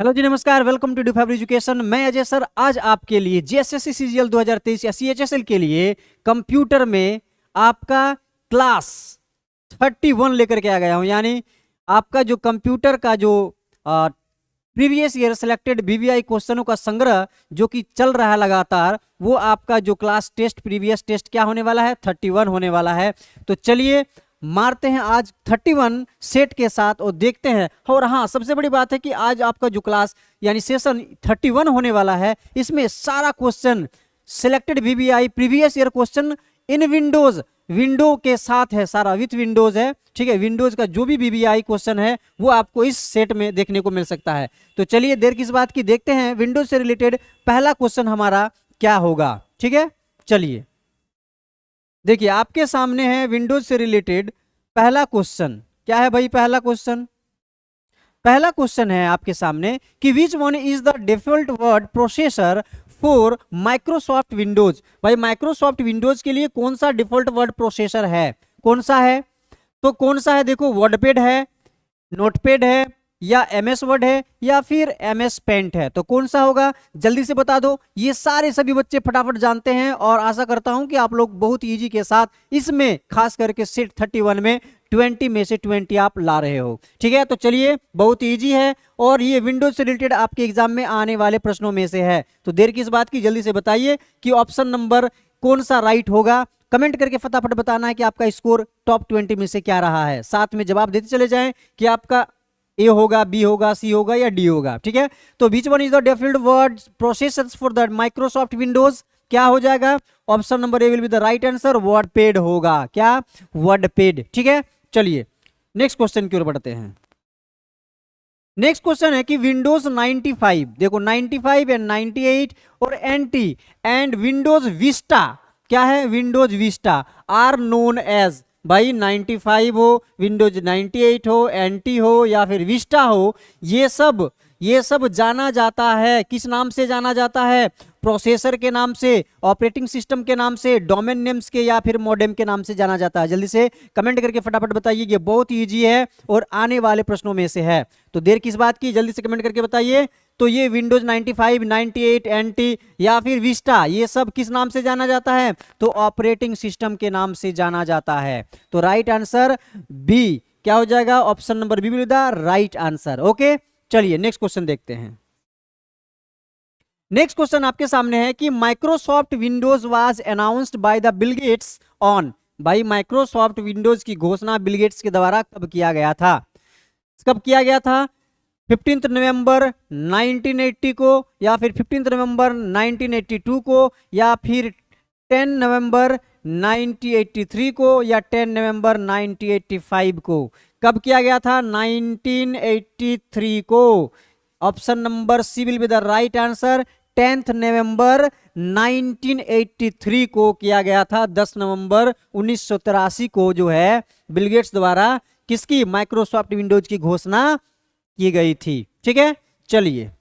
Hello जी, नमस्कार। Welcome to do education. मैं अजय सर आज आपके लिए जेएसएससी सीजीएल 2023 या सीएचएसएल के लिए कंप्यूटर में आपका क्लास 31 लेकर के आ गया हूं। यानी आपका जो कंप्यूटर का जो प्रीवियस ईयर सिलेक्टेड बीवीआई क्वेश्चनों का संग्रह जो कि चल रहा है लगातार, वो आपका जो क्लास टेस्ट प्रीवियस टेस्ट क्या होने वाला है, 31 होने वाला है। तो चलिए मारते हैं आज 31 सेट के साथ और देखते हैं। और हाँ, सबसे बड़ी बात है कि आज आपका जो क्लास यानी सेशन 31 होने वाला है, इसमें सारा question selected VBI previous year question in window के साथ है, सारा विथ विंडोज है। ठीक है, विंडोज का जो भी वीबीआई क्वेश्चन है वो आपको इस सेट में देखने को मिल सकता है। तो चलिए देर किस बात की, देखते हैं विंडोज से रिलेटेड पहला क्वेश्चन हमारा क्या होगा। ठीक है, चलिए देखिए आपके सामने है विंडोज से रिलेटेड पहला क्वेश्चन। क्या है भाई पहला क्वेश्चन? पहला क्वेश्चन है आपके सामने कि which one is the default word processor for Microsoft Windows. भाई माइक्रोसॉफ्ट विंडोज के लिए कौन सा डिफॉल्ट वर्ड प्रोसेसर है, कौन सा है? तो कौन सा है? देखो, वर्डपैड है, नोटपैड है, या एमएस वर्ड है, या फिर एमएस पेंट है। तो कौन सा होगा जल्दी से बता दो। ये सारे सभी बच्चे फटाफट जानते हैं और आशा करता हूं कि आप लोग बहुत इजी के साथ इसमें खास करके सेट 31 में 20 में से 20 आप ला रहे हो। ठीक है, तो चलिए बहुत इजी है और ये विंडोज से रिलेटेड आपके एग्जाम में आने वाले प्रश्नों में से है। तो देर किस बात की, जल्दी से बताइए कि ऑप्शन नंबर कौन सा राइट होगा। कमेंट करके फटाफट बताना है कि आपका स्कोर टॉप 20 में से क्या रहा है। साथ में जवाब देते चले जाएं कि आपका ए होगा, बी होगा, सी होगा या डी होगा। ठीक है, तो which one is the default word processors for the Microsoft Windows. क्या हो जाएगा? Option number A will be the right answer, WordPad होगा। क्या? वर्डपैड। ठीक है, चलिए नेक्स्ट क्वेश्चन की ओर बढ़ते हैं। नेक्स्ट क्वेश्चन है कि विंडोज 95, देखो 95 एंड 98 और एनटी एंड विंडोज विस्टा, क्या है? Windows Vista are known as, भाई 95 हो, विंडोज 98 हो, एनटी हो या फिर विस्टा हो, ये सब जाना जाता है, किस नाम से जाना जाता है? प्रोसेसर के नाम से, ऑपरेटिंग सिस्टम के नाम से, डोमेन नेम्स के या फिर मॉडेम के नाम से जाना जाता है। जल्दी से कमेंट करके फटाफट बताइए, ये बहुत इजी है और आने वाले प्रश्नों में से है। तो देर किस बात की, जल्दी से कमेंट करके बताइए। तो ये विंडोज 95, 98, एनटी या फिर विस्टा, ये सब किस नाम से जाना जाता है? तो ऑपरेटिंग सिस्टम के नाम से जाना जाता है। तो राइट आंसर बी क्या हो जाएगा? Option number B will be the right answer. Okay, चलिए नेक्स्ट क्वेश्चन देखते हैं। नेक्स्ट क्वेश्चन आपके सामने है कि Microsoft Windows was announced by the Bill Gates on. भाई माइक्रोसॉफ्ट विंडोज की घोषणा बिल गेट्स के द्वारा कब किया गया था? कब किया गया था? 15 नवंबर 1980 को, या फिर 15 नवंबर 1982 को, या फिर 10 नवंबर 1983 को, या 10 नवंबर 1985 को। कब किया गया था? 1983 को। Option number C will be the right answer, 10 नवंबर 1983 को किया गया था। 10 नवंबर 1983 को जो है बिल गेट्स द्वारा किसकी? माइक्रोसॉफ्ट विंडोज की घोषणा की गई थी। ठीक है, चलिए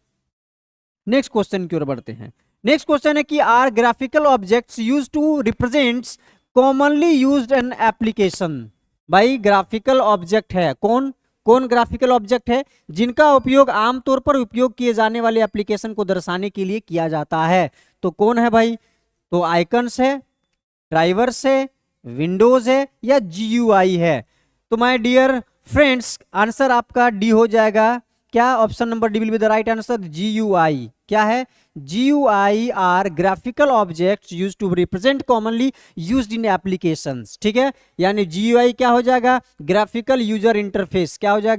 नेक्स्ट क्वेश्चन की ओर बढ़ते हैं। नेक्स्ट क्वेश्चन है कि are graphical objects used to represents commonly used in application. भाई ग्राफिकल ऑब्जेक्ट है, कौन कौन ग्राफिकल ऑब्जेक्ट है जिनका उपयोग आमतौर पर उपयोग किए जाने वाले एप्लीकेशन को दर्शाने के लिए किया जाता है? तो कौन है भाई? तो आइकन्स है, ड्राइवर्स है, विंडोज है, या जीयूआई है? तो माय डियर फ्रेंड्स, आंसर आपका डी हो जाएगा। क्या? Option number D will be the right answer, GUI. क्या है? GUI are graphical objects used to represent commonly used in applications. ठीक है, यानी GUI क्या हो जाएगा? Graphical user interface. क्या हो जाएगा?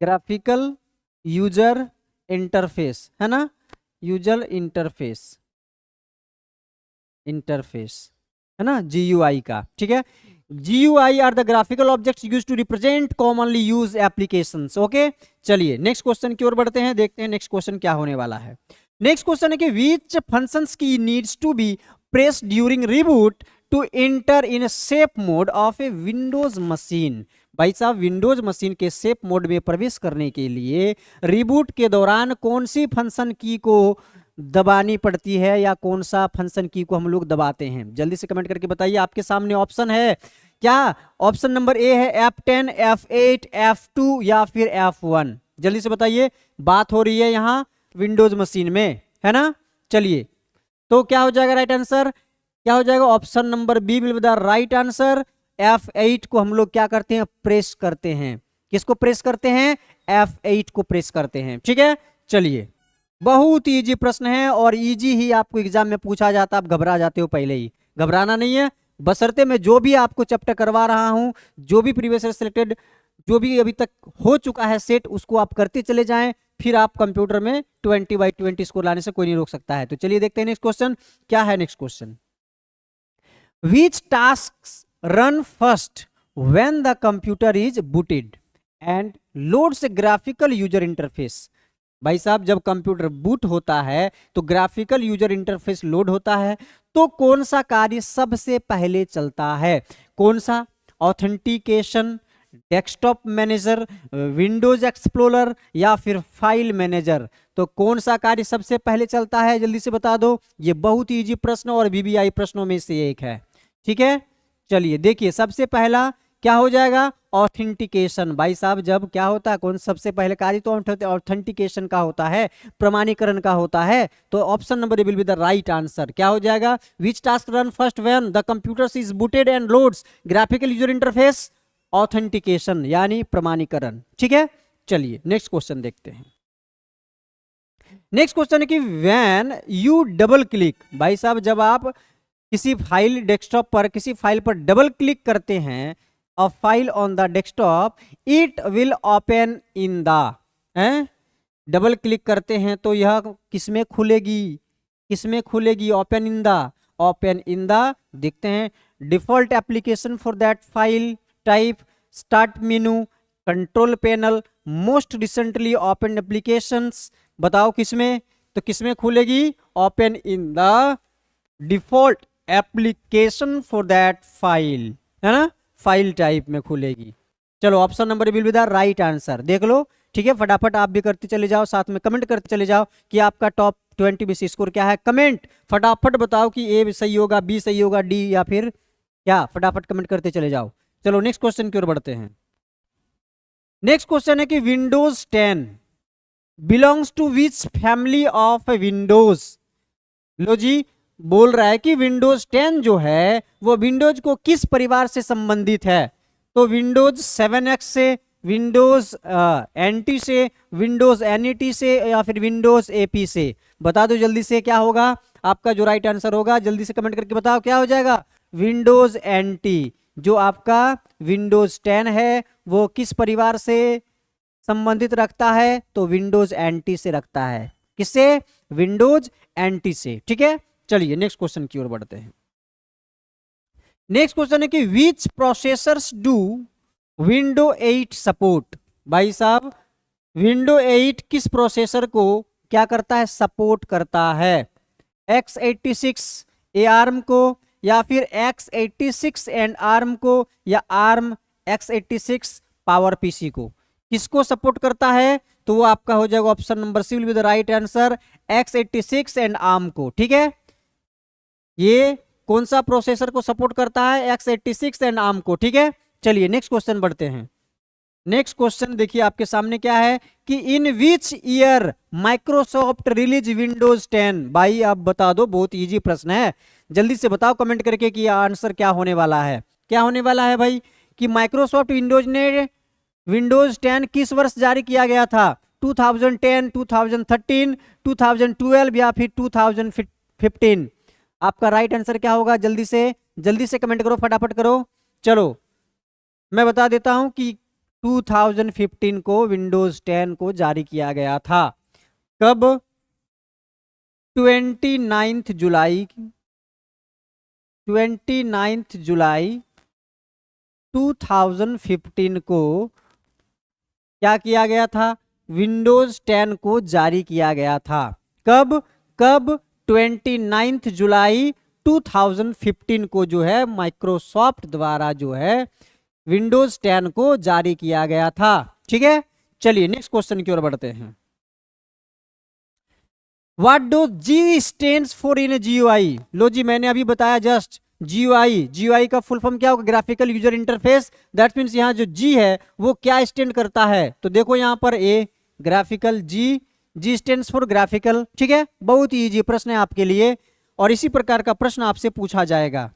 ग्राफिकल यूजर इंटरफेस, है ना? यूजर इंटरफेस है ना GUI का। ठीक है, GUI are the graphical objects used to represent commonly use applications. Okay, चलिए नेक्स्ट क्वेश्चन की ओर बढ़ते हैं, देखते हैं नेक्स्ट क्वेश्चन क्या होने वाला है। नेक्स्ट क्वेश्चन है कि which functions key needs to be pressed during reboot to enter in safe mode of a Windows machine. भाई साहब, विंडोज मशीन के सेफ मोड में प्रवेश करने के लिए रिबूट के दौरान कौन सी फंक्शन की को दबानी पड़ती है, या कौन सा फंक्शन की को हम लोग दबाते हैं? जल्दी से कमेंट करके बताइए। आपके सामने ऑप्शन है क्या ऑप्शन नंबर ए है F10, F8, F2 या फिर F1? जल्दी से बताइए, बात हो रही है यहाँ विंडोज मशीन में, है ना। चलिए, तो क्या हो जाएगा राइट आंसर, क्या हो जाएगा, option number B will be the right answer. F8 को हम लोग क्या करते हैं, प्रेस करते हैं। किसको प्रेस करते हैं, F8 को प्रेस करते हैं, ठीक है। चलिए, बहुत इजी प्रश्न है और इजी ही आपको एग्जाम में पूछा जाता है, आप घबरा जाते हो पहले ही। घबराना नहीं है, बशर्ते मैं जो भी आपको चैप्टर करवा रहा हूं, जो भी प्रीवियस ईयर सिलेक्टेड, जो भी अभी तक हो चुका है सेट, उसको आप करते चले जाएं, फिर आप कंप्यूटर में 20/20 स्कोर लाने से कोई नहीं रोक सकता है। तो चलिए देखते हैं नेक्स्ट क्वेश्चन क्या है। Next question, which task run first when the computer is booted and loads A graphical user interface. भाई साहब, जब कंप्यूटर बूट होता है तो ग्राफिकल यूजर इंटरफेस लोड होता है, तो कौन सा कार्य सबसे पहले चलता है? कौन सा? Authentication, desktop manager, Windows explorer या फिर फाइल मैनेजर? तो कौन सा कार्य सबसे पहले चलता है, जल्दी से बता दो। ये बहुत ही इजी प्रश्न और VBI प्रश्नों में से एक है, ठीक है। चलिए देखिए, सबसे पहला क्या हो जाएगा, ऑथेंटिकेशन। भाई साहब, जब क्या होता है, कौन सबसे पहले कार्य तो ऑथेंटिकेशन का होता है, प्रमाणीकरण का होता है। तो option number will be the right answer. क्या हो जाएगा, which task run first when the computer is booted and loads graphical user interface? Authentication यानी प्रमाणीकरण, ठीक है। चलिए नेक्स्ट क्वेश्चन देखते हैं। नेक्स्ट क्वेश्चन है कि व्हेन यू डबल क्लिक, भाई साहब जब आप किसी फाइल डेस्कटॉप पर किसी फाइल पर डबल क्लिक करते हैं, a file on the desktop, it will open in the, double click करते हैं तो यह किसमें खुलेगी, किसमें खुलेगी, open in the, open in the, देखते हैं, default application for that file type, start menu, control panel, most recently open applications. बताओ किसमें, तो किसमें खुलेगी, open in the default application for that file, है ना, फाइल टाइप में खुलेगी। चलो option number will be the right answer, देख लो, ठीक है। फटाफट आप भी करते चले जाओ, साथ में कमेंट करते चले जाओ कि आपका टॉप 20 में से स्कोर क्या है। कमेंट फटाफट बताओ कि ए सही होगा, बी सही होगा, डी या फिर क्या, फटाफट कमेंट करते चले जाओ। चलो नेक्स्ट क्वेश्चन की ओर बढ़ते हैं। नेक्स्ट क्वेश्चन है कि Windows 10 belongs to which family of Windows. लो जी, बोल रहा है कि विंडोज 10 जो है वो विंडोज को किस परिवार से संबंधित है? तो विंडोज 7X से, विंडोज NT से, विंडोज NET से या फिर विंडोज AP से? बता दो जल्दी से, क्या होगा आपका जो राइट आंसर होगा, जल्दी से कमेंट करके बताओ क्या हो जाएगा। विंडोज NT, जो आपका विंडोज 10 है वो किस परिवार से संबंधित रखता है? तो विंडोज NT से रखता है। किससे? विंडोज NT से, ठीक है। चलिए नेक्स्ट क्वेश्चन की ओर बढ़ते हैं। नेक्स्ट क्वेश्चन है कि विच प्रोसेसर्स डू विंडो 8 सपोर्ट। भाई साहब, विंडो 8 किस प्रोसेसर को क्या करता है, सपोर्ट करता है? x86 ARM को या फिर x86 एंड ARM को या ARM x86 पावर PC को? किसको सपोर्ट करता है? तो वो आपका हो जाएगा option number C will be the right answer, x86 and ARM को, ठीक है। ये कौन सा प्रोसेसर को सपोर्ट करता है? x86 एंड ARM को, ठीक है। चलिए नेक्स्ट क्वेश्चन बढ़ते हैं। नेक्स्ट क्वेश्चन देखिए आपके सामने क्या है कि in which year Microsoft release Windows 10। भाई आप बता दो, बहुत इजी प्रश्न है, जल्दी से बताओ कमेंट करके कि आंसर क्या होने वाला है। क्या होने वाला है भाई कि माइक्रोसॉफ्ट विंडोज ने विंडोज 10 किस वर्ष जारी किया गया था? 2010, 2013, 2012 या फिर 2015? आपका राइट आंसर क्या होगा? जल्दी से कमेंट करो, फटाफट करो। चलो मैं बता देता हूं कि 2015 को विंडोज 10 को जारी किया गया था। कब? 29 जुलाई 2015 को क्या किया गया था? विंडोज 10 को जारी किया गया था। कब? 29 जुलाई 2015 को जो है माइक्रोसॉफ्ट द्वारा जो है विंडोज 10 को जारी किया गया था, ठीक है। चलिए नेक्स्ट क्वेश्चन की ओर बढ़ते हैं। What do G stands for in GUI? लो जी, मैंने अभी बताया जस्ट, GUI, GUI का फुल फॉर्म क्या होगा? Graphical user interface. That means यहाँ जो G है वो क्या स्टैंड करता है? तो देखो यहाँ पर A graphical, G stands for graphical. ठीक है, बहुत ही इजी प्रश्न है आपके लिए और इसी प्रकार का प्रश्न आपसे पूछा जाएगा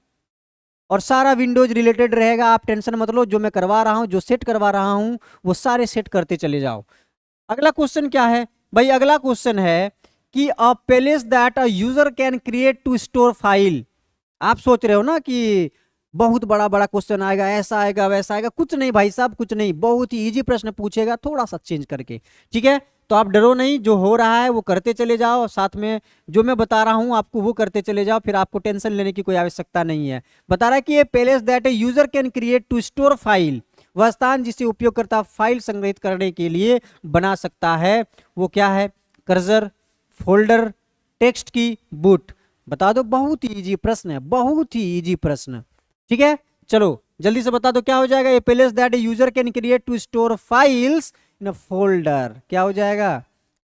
और सारा विंडोज रिलेटेड रहेगा। आप टेंशन मत लो, जो मैं करवा रहा हूँ, जो सेट करवा रहा हूँ वो सारे सेट करते चले जाओ। अगला क्वेश्चन क्या है भाई? अगला क्वेश्चन है कि a place that a user can create to store file. आप सोच रहे हो ना कि बहुत बड़ा बड़ा क्वेश्चन आएगा, ऐसा आएगा वैसा आएगा। कुछ नहीं भाई साहब, कुछ नहीं, बहुत ही इजी प्रश्न पूछेगा, थोड़ा सा चेंज करके। ठीक है, तो आप डरो नहीं, जो हो रहा है वो करते चले जाओ, साथ में जो मैं बता रहा हूं आपको वो करते चले जाओ, फिर आपको टेंशन लेने की कोई आवश्यकता नहीं है। बता रहा है कि ये place that a user can create to store file, वह स्थान जिसे उपयोगकर्ता फाइल संग्रहित करने के लिए बना सकता है, वो क्या है? कर्सर, फोल्डर, टेक्स्ट की, बूट। बता दो, बहुत ही इजी प्रश्न है, बहुत ही इजी प्रश्न। ठीक है, चलो जल्दी से बता दो क्या हो जाएगा? A place that a user can create to store files in a folder. क्या हो जाएगा?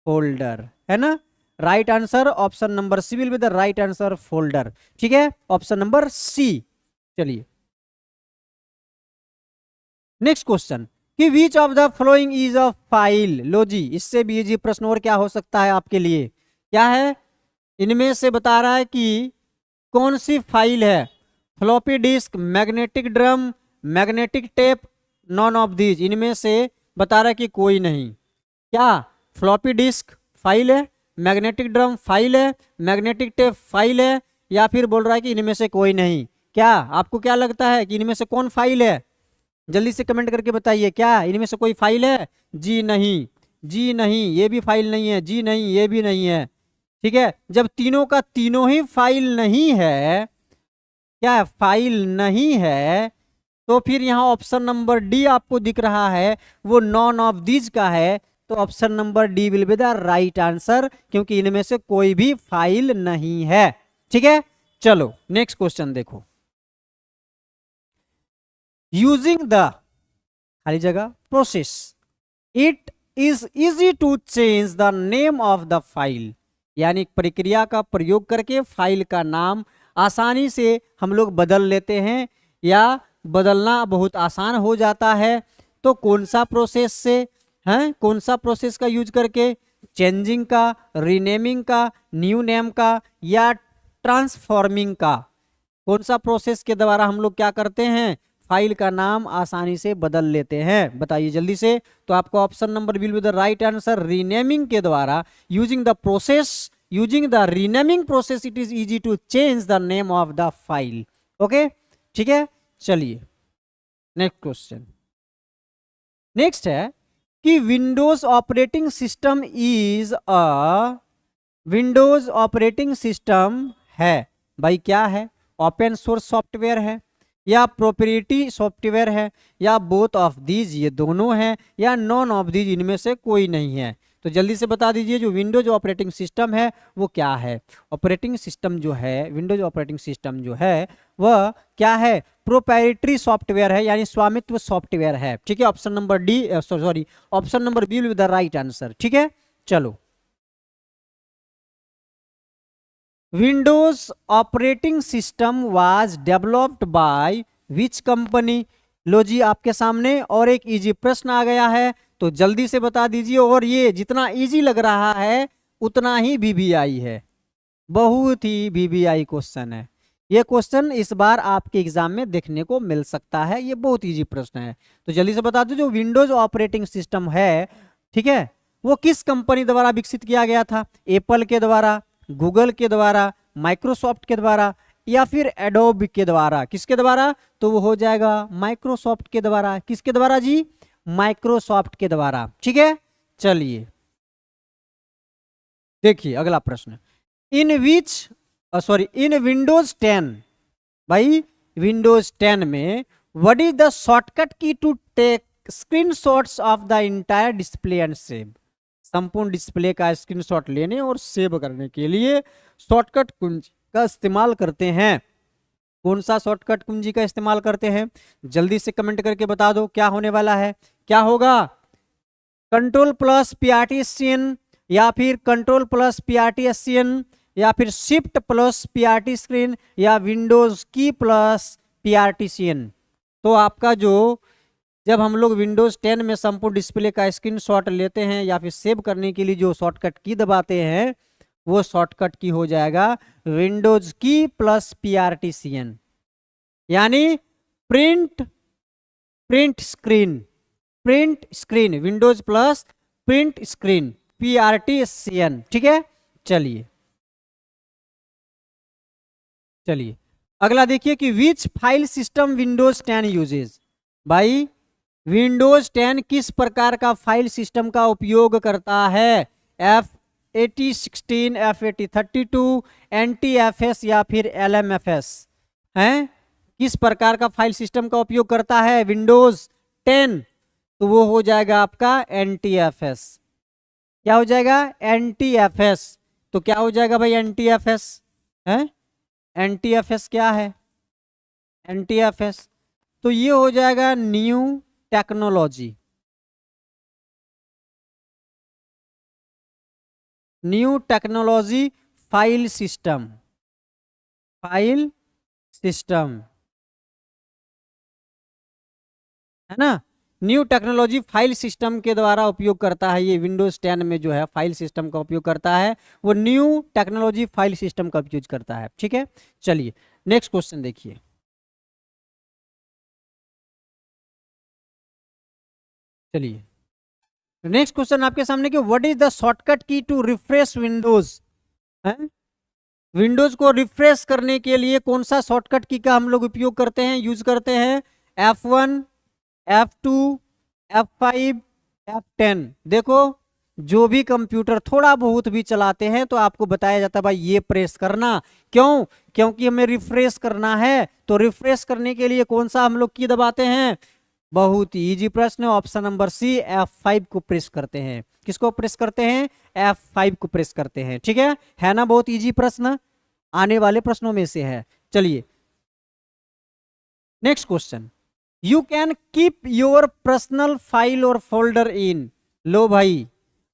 फोल्डर, है ना? Right answer option number C will be the right answer, folder. ठीक है, ऑप्शन नंबर सी। चलिए नेक्स्ट क्वेश्चन कि which of the following is a file. लो जी, इससे भी इजी प्रश्न और क्या हो सकता है आपके लिए? क्या है? इनमें से बता रहा है कि कौन सी फाइल है? Floppy disk, magnetic drum, magnetic tape, none of these. इनमें से बता रहा है कि कोई नहीं। क्या फ्लॉपी डिस्क फाइल है, मैग्नेटिक ड्रम फाइल है, मैग्नेटिक टेप फाइल है, या फिर बोल रहा है कि इनमें से कोई नहीं? क्या आपको क्या लगता है कि इनमें से कौन फाइल है? जल्दी से कमेंट करके बताइए, क्या इनमें से कोई फाइल है? जी नहीं, जी नहीं, ये भी फाइल नहीं है, जी नहीं, ये भी नहीं है। ठीक है, जब तीनों का तीनों ही फाइल नहीं है, क्या है? फाइल नहीं है, तो फिर यहाँ ऑप्शन नंबर डी आपको दिख रहा है वो नॉन ऑफ दीज का है, तो option number D will be the right answer, क्योंकि इनमें से कोई भी फाइल नहीं है। ठीक है, चलो नेक्स्ट क्वेश्चन देखो। यूजिंग द खाली जगह process it is easy to change the name of the file, यानी प्रक्रिया का प्रयोग करके फाइल का नाम आसानी से हम लोग बदल लेते हैं या बदलना बहुत आसान हो जाता है। तो कौन सा प्रोसेस से है? कौन सा प्रोसेस का यूज करके? चेंजिंग का, रीनेमिंग का, न्यू नेम का, या ट्रांसफॉर्मिंग का? कौन सा प्रोसेस के द्वारा हम लोग क्या करते हैं? फाइल का नाम आसानी से बदल लेते हैं, बताइए जल्दी से। तो आपको option number will be the right answer, renaming के द्वारा। Using the process, using the renaming process it is easy to change the name of the file. Okay, ठीक है, चलिए नेक्स्ट क्वेश्चन। नेक्स्ट है कि Windows operating system is a, Windows operating system है भाई क्या है? ओपन सोर्स सॉफ्टवेयर है, या प्रोप्राइटरी सॉफ्टवेयर है, या बोथ ऑफ दीज, ये दोनों हैं, या नॉन ऑफ दीज, इनमें से कोई नहीं है? तो जल्दी से बता दीजिए जो विंडोज ऑपरेटिंग सिस्टम है वो क्या है? ऑपरेटिंग सिस्टम जो है, विंडोज ऑपरेटिंग सिस्टम जो है वह क्या है? प्रोप्राइटरी सॉफ्टवेयर है, यानी स्वामित्व सॉफ्टवेयर है। ठीक है, option number D, sorry option number B will be the right answer. ठीक है, चलो Windows operating system was developed by which company? लो जी, आपके सामने और एक इजी प्रश्न आ गया है, तो जल्दी से बता दीजिए। और ये जितना इजी लग रहा है उतना ही वीवीआई है, बहुत ही वीवीआई क्वेश्चन है। ये क्वेश्चन इस बार आपके एग्जाम में देखने को मिल सकता है, ये बहुत इजी प्रश्न है। तो जल्दी से बता दो जो विंडोज ऑपरेटिंग सिस्टम है, ठीक है, वो किस कंपनी द्वारा विकसित किया गया था? एप्पल के द्वारा, गूगल के द्वारा, माइक्रोसॉफ्ट के द्वारा, या फिर एडोब के द्वारा? किसके द्वारा? तो वो हो जाएगा माइक्रोसॉफ्ट के द्वारा। किसके द्वारा जी? माइक्रोसॉफ्ट के द्वारा। ठीक है, चलिए देखिए अगला प्रश्न। इन विच सॉरी इन विंडोज 10, भाई विंडोज 10 में what is the shortcut key to take screenshots of the entire display and save? संपूर्ण डिस्प्ले का स्क्रीनशॉट लेने और सेव करने के लिए शॉर्टकट कुंजी का इस्तेमाल करते हैं। कौन सा शॉर्टकट कुंजी का इस्तेमाल करते हैं? जल्दी से कमेंट करके बता दो क्या होने वाला है। क्या होगा? कंट्रोल प्लस PRT-SCN, या फिर कंट्रोल प्लस PRT-SCN, या फिर शिफ्ट प्लस पीआरटी स्क्रीन या विंडोज की प्लस पीआरटीसीएन। तो आपका जो जब हम लोग विंडोज 10 में संपूर्ण डिस्प्ले का स्क्रीनशॉट लेते हैं या फिर सेव करने के लिए जो शॉर्टकट की दबाते हैं वो शॉर्टकट की हो जाएगा विंडोज की प्लस पीआरटीसीएन, यानी print print screen Windows plus print screen PRTSCN. ठीक है, चलिए अगला देखिए कि which file system Windows 10 uses. भाई विंडोज 10 किस प्रकार का फाइल सिस्टम का उपयोग करता है? F8016, F8032, NTFS या फिर LMFS हैं? किस प्रकार का फाइल सिस्टम का उपयोग करता है विंडोज 10? तो वो हो जाएगा आपका NTFS। क्या हो जाएगा? NTFS। तो क्या हो जाएगा भाई NTFS है? NTFS क्या है? NTFS तो ये हो जाएगा न्यू टेक्नोलॉजी फाइल सिस्टम है ना। न्यू टेक्नोलॉजी फाइल सिस्टम के द्वारा उपयोग करता है ये विंडोज 10 में जो है फाइल सिस्टम का उपयोग करता है, वो न्यू टेक्नोलॉजी फाइल सिस्टम का उपयोग करता है। ठीक है, चलिए नेक्स्ट क्वेश्चन देखिए। चलिए नेक्स्ट क्वेश्चन आपके सामने कि what is the shortcut key to refresh Windows. Windows को रिफ्रेश करने के लिए कौन सा शॉर्टकट की का हम लोग उपयोग करते हैं, यूज करते हैं? F1, F2, F5, F10। देखो जो भी कंप्यूटर थोड़ा बहुत भी चलाते हैं तो आपको बताया जाता है भाई ये प्रेस करना। क्यों? क्योंकि हमें रिफ्रेश करना है। तो रिफ्रेश करने के लिए कौन सा हम लोग की दबाते हैं? बहुत ही इजी प्रश्न, ऑप्शन नंबर सी F5 को प्रेस करते हैं। किसको प्रेस करते हैं? F5 को प्रेस करते हैं। ठीक है ना, बहुत इजी प्रश्न, आने वाले प्रश्नों में से है। चलिए next question, you can keep your personal file और फोल्डर इन। लो भाई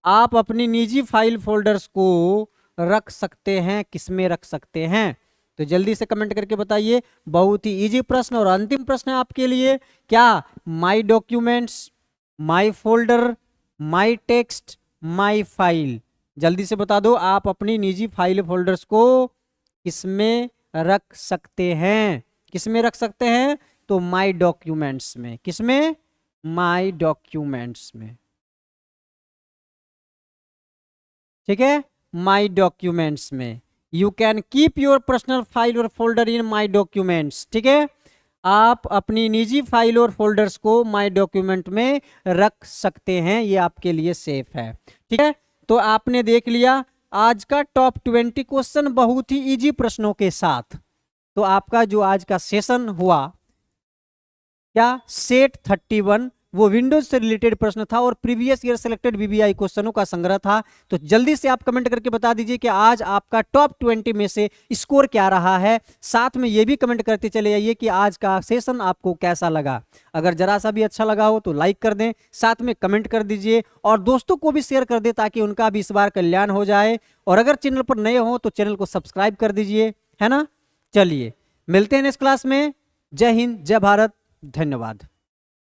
आप अपनी निजी फाइल फोल्डर्स को रख सकते हैं, किसमें रख सकते हैं? तो जल्दी से कमेंट करके बताइए। बहुत ही इजी प्रश्न और अंतिम प्रश्न है आपके लिए। क्या? माई documents, my folder, my text, my file. जल्दी से बता दो आप अपनी निजी फाइल फोल्डर्स को किसमें रख सकते हैं? किसमें रख सकते हैं? तो माई डॉक्यूमेंट्स में। किसमें? माई डॉक्यूमेंट्स में। ठीक है, माई डॉक्यूमेंट्स में। You can keep your personal file और फोल्डर इन माई डॉक्यूमेंट्स। ठीक है, आप अपनी निजी फाइल और फोल्डर्स को माई डॉक्यूमेंट में रख सकते हैं, ये आपके लिए सेफ है। ठीक है, तो आपने देख लिया आज का टॉप 20 क्वेश्चन बहुत ही इजी प्रश्नों के साथ। तो आपका जो आज का सेशन हुआ क्या, सेट 31, वो विंडोज से रिलेटेड प्रश्न था और प्रीवियस ईयर सिलेक्टेड वीबीआई क्वेश्चनों का संग्रह था। तो जल्दी से आप कमेंट करके बता दीजिए कि आज आपका टॉप 20 में से स्कोर क्या रहा है। साथ में ये भी कमेंट करते चले जाइए कि आज का सेशन आपको कैसा लगा। अगर जरा सा भी अच्छा लगा हो तो लाइक कर दें, साथ में कमेंट कर दीजिए और दोस्तों को भी शेयर कर दें ताकि उनका भी इस बार कल्याण हो जाए। और अगर चैनल पर नए हो तो चैनल को सब्सक्राइब कर दीजिए, है ना। चलिए मिलते हैं नेक्स्ट क्लास में। जय हिंद, जय भारत, धन्यवाद।